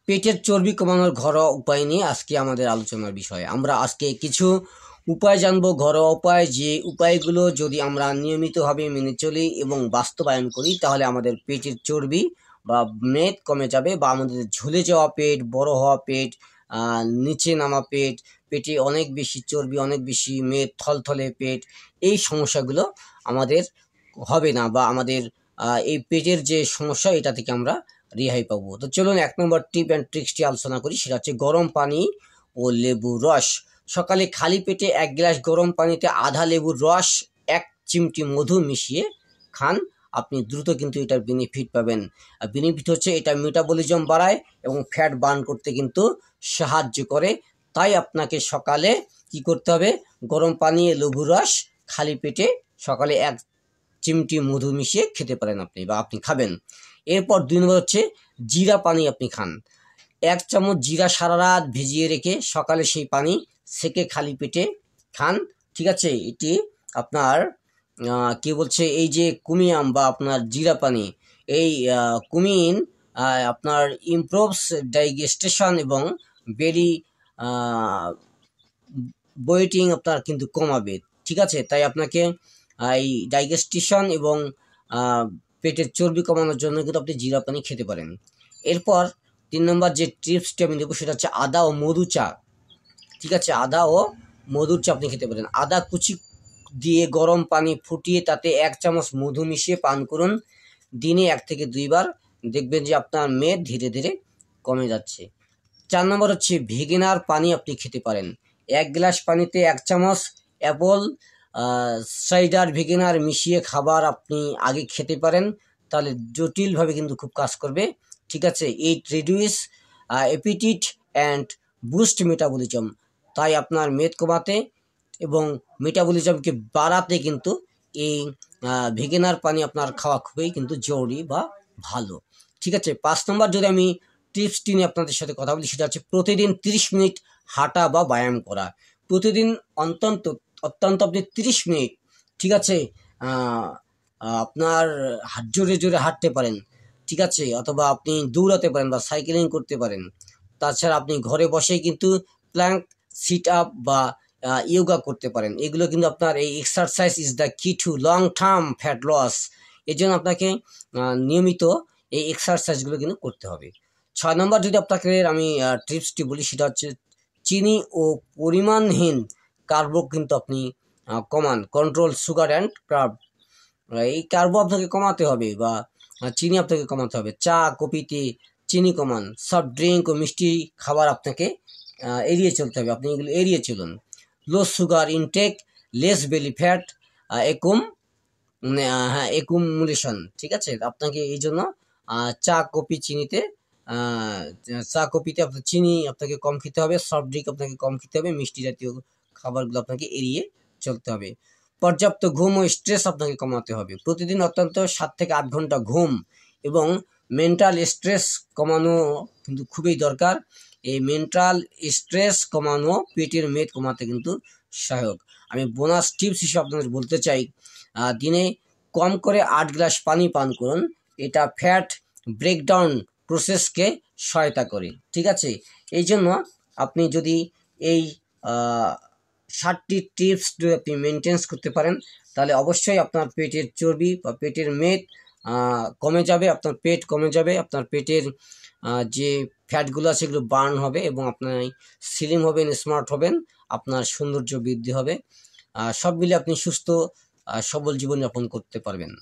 পেটের চর্বি কমানোর ঘরোয়া উপায় নিয়ে আজকে আমাদের আলোচনার বিষয়। আমরা আজকে কিছু উপায় জানবো, ঘরোয়া উপায়, যে উপায়গুলো যদি আমরা নিয়মিতভাবে মেনে চলি এবং বাস্তবায়ন করি তাহলে আমাদের পেটের চর্বি বা মেদ কমে যাবে, বা আমাদের ঝুলে যাওয়া পেট, বড় হওয়া পেট, নিচে নামা পেট, পেটে অনেক বেশি চর্বি, অনেক বেশি মেদ, থলথলে পেট, এই সমস্যাগুলো আমাদের হবে না, বা আমাদের এই পেটের যে সমস্যা এটা থেকে আমরা রেহাই পাবো। তো চলুন 1 নম্বর টিপ অ্যান্ড ট্রিক্সটি আলোচনা করি, সেটা হচ্ছে গরম পানি ও লেবুর রস। সকালে খালি পেটে 1 গ্লাস গরম পানিতে আধা লেবুর রস, 1 চিমটি মধু মিশিয়ে খান। আপনি দ্রুত কিন্তু এটার বেনিফিট পাবেন। আর বেনিফিট হচ্ছে এটা মেটাবলিজম বাড়ায় এবং ফ্যাট বার্ন করতে কিন্তু সাহায্য করে। তাই আপনাকে সকালে কি করতে হবে? গরম পানি লেবুর রস খালি পেটে সকালে 1 চিমটি মধু মিশিয়ে খেতে পারেন আপনি, বা আপনি খাবেন। এরপর 2 নম্বর হচ্ছে জিরা পানি আপনি খান। 1 চামচ জিরা সারা রাত ভিজিয়ে রেখে সকালে সেই পানি সেকে খালি পেটে খান। ঠিক আছে, এটি আপনার কি বলছে, এই যে কুমিয়াম বা আপনার জিরা পানি, এই কুমিন আপনার ইমপ্রুভস ডাইজেস্টেশন এবং বেলি ব্লোটিং আপনার কিন্তু কমাবে। ঠিক আছে, তাই আপনাকে এই ডাইজেস্টেশন এবং পেটের চর্বি কমানোর জন্য কিন্তু আপনি জিরা পানি খেতে পারেন। এরপর 3 নম্বর যে টিপসটি আমি দেবো সেটা হচ্ছে আদা ও মধু চা। ঠিক আছে, আদা ও মধুর চা আপনি খেতে পারেন। আদা কুচি দিয়ে গরম পানি ফুটিয়ে তাতে 1 চামচ মধু মিশিয়ে পান করুন। দিনে 1 থেকে 2 বার, দেখবেন যে আপনার মেদ ধীরে ধীরে কমে যাচ্ছে। 4 নম্বর হচ্ছে ভেগানার পানি আপনি খেতে পারেন। 1 গ্লাস পানিতে 1 চামচ অ্যাপল সাইডার ভেগানার মিশিয়ে খাবার আপনি আগে খেতে পারেন, তাহলে জটিলভাবে কিন্তু খুব কাজ করবে। ঠিক আছে, ইট রিডিউস অ্যাপিটিট অ্যান্ড বুস্ট মেটাবলিজম। তাই আপনার মেদ কমাতে এবং মেটাবলিজমকে বাড়াতে কিন্তু এই ভেগানার পানি আপনার খাওয়া খুবই কিন্তু জরুরি বা ভালো। ঠিক আছে, 5 নম্বর যদি আমি টিপসটি নিয়ে আপনাদের সাথে কথা বলি, সেটা হচ্ছে প্রতিদিন 30 মিনিট হাঁটা বা ব্যায়াম করা। প্রতিদিন অত্যন্ত আপনি 30 মিনিট, ঠিক আছে, আপনার জোরে জোরে হাঁটতে পারেন। ঠিক আছে, অথবা আপনি দৌড়াতে পারেন বা সাইকেলিং করতে পারেন। তাছাড়া আপনি ঘরে বসেই কিন্তু প্ল্যাঙ্ক, সিট আপ বা ইয়োগা করতে পারেন। এগুলো কিন্তু আপনার এই exercise is the key to long term fat loss. এর জন্য আপনাকে নিয়মিত এই এক্সারসাইজগুলো কিন্তু করতে হবে। 6 নম্বর যদি আপনাকে আমি টিপসটি বলি, সেটা হচ্ছে চিনি ও পরিমাণহীন কার্ব কিন্তু আপনি কমান। Control sugar and carb. এই কার্ব আপনাকে কমাতে হবে, বা চিনি আপনাকে কমাতে হবে। চা কফিতে চিনি কমান। সফট ড্রিঙ্ক ও মিষ্টি খাবার আপনাকে এড়িয়ে চলতে হবে, আপনি এগুলো এড়িয়ে চলুন। Low sugar intake, less belly fat, accum accumulation. ঠিক আছে, আপনাকে এই জন্য চা কফি চিনিতে চা কফিতে আপনার চিনি আপনাকে কম খেতে হবে, সফট ড্রিঙ্ক আপনাকে কম খেতে হবে, মিষ্টি জাতীয় খাবারগুলো আপনাকে এড়িয়ে চলতে হবে। পর্যাপ্ত ঘুম ও স্ট্রেস আপনাকে কমাতে হবে। প্রতিদিন অত্যন্ত 7 থেকে 8 ঘন্টা ঘুম এবং মেন্টাল স্ট্রেস কমানো কিন্তু খুবই দরকার। এই মেন্টাল স্ট্রেস কমানো পেটের মেদ কমাতে কিন্তু সহায়ক। আমি বোনাস টিপস হিসেবে আপনাদের বলতে চাই, দিনে কম করে 8 গ্লাস পানি পান করুন। এটা ফ্যাট ব্রেকডাউন প্রসেসকে সহায়তা করে। ঠিক আছে, এই জন্য আপনি যদি এই 7টি টিপস যদি আপনি মেনটেন্স করতে পারেন, তাহলে অবশ্যই আপনার পেটের চর্বি বা পেটের মেদ কমে যাবে, আপনার পেট কমে যাবে, আপনার পেটের যে ফ্যাটগুলো আছে সেগুলো বার্ন হবে এবং আপনার স্লিম হবেন, স্মার্ট হবেন, আপনার সৌন্দর্য বৃদ্ধি হবে। সব মিলে আপনি সুস্থ সবল জীবনযাপন করতে পারবেন।